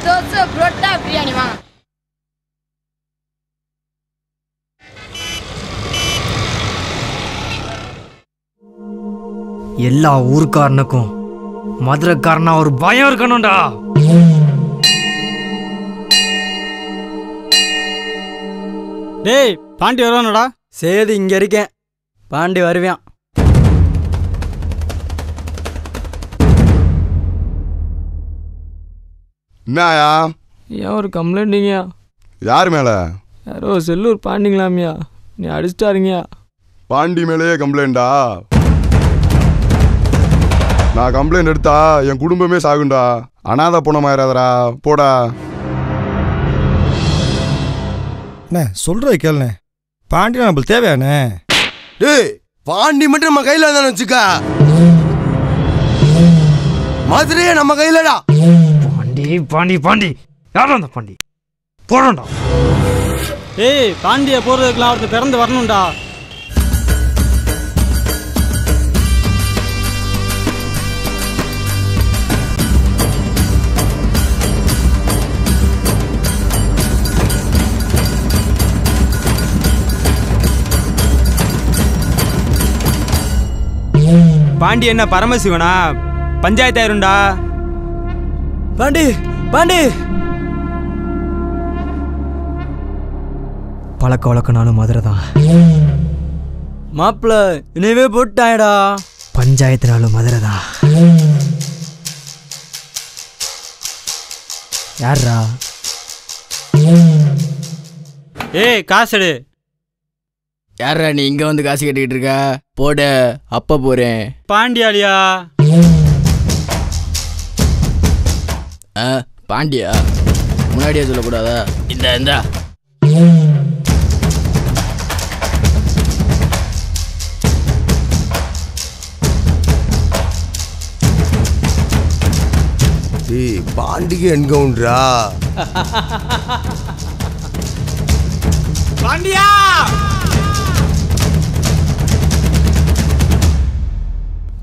தோசை புரோட்டா பிரியாணி வாங்க. எல்லா ஊருக்காரனுக்கும் மதுரைக்காரனா ஒரு பயம் இருக்கணும்டா. டேய் பாண்டி வருவானடா. சேது இங்க இருக்கேன், பாண்டி வருவான். என்னயா? ஏன் ஒரு கம்ப்ளைண்ட்டிங்கயா? யார் மேல? யாரோ செல்லூர் பாண்டிங்களாமியா, நீ அடிச்சிட்டாருங்கயா. பாண்டி மேலேயே கம்ப்ளைண்டா? நான் கம்ப்ளைண்ட் எடுத்தா என் குடும்பமே சாகுண்டா. அனாதை போனமாயிராதரா, போடா. அண்ணே சொல்கிறத கேளுண்ணே, பாண்டி நம்மளுக்கு தேவையாண்ணே. டேய் பாண்டி மட்டும் நம்ம கையில் இருந்தானு வச்சுக்க, மதுரையே நம்ம கையிலடா. பாண்டி பாண்டி பாண்டி யாரும் அந்த பாண்டி போறோம்டா. ஏய் பாண்டியை போகிறதுக்குலாம் ஒருத்தர் பிறந்து வரணும்டா. பாண்டி என்ன பரமசிவனா? பஞ்சாயத்து ஆயிரும்டா. பாண்டி பாண்டி பழக்க வழக்கனாலும் மதுரை தான். மாப்பிள்ள இனிமே போட்டாயடா. பஞ்சாயத்துனாலும் மதுரை தான். யாரா? ஏய் காசு. யாரா நீ இங்கே வந்து காசு கட்டிக்கிட்டு இருக்க? போட அப்போ போகிறேன். பாண்டியாலியா? பாண்டியா முன்னாடியே சொல்லக்கூடாதா? இந்தா டேய் பாண்டிக்கு என்கவுண்டரா? பாண்டியா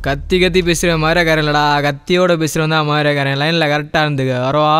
கத்தி கத்தி பேசுகிற மாதிரிக்காரன் இல்லடா, கத்தியோட பேசுகிறவன் தான் மாதிரிக்காரன். லைனில் கரெக்டாக இருந்துக்க வரவா.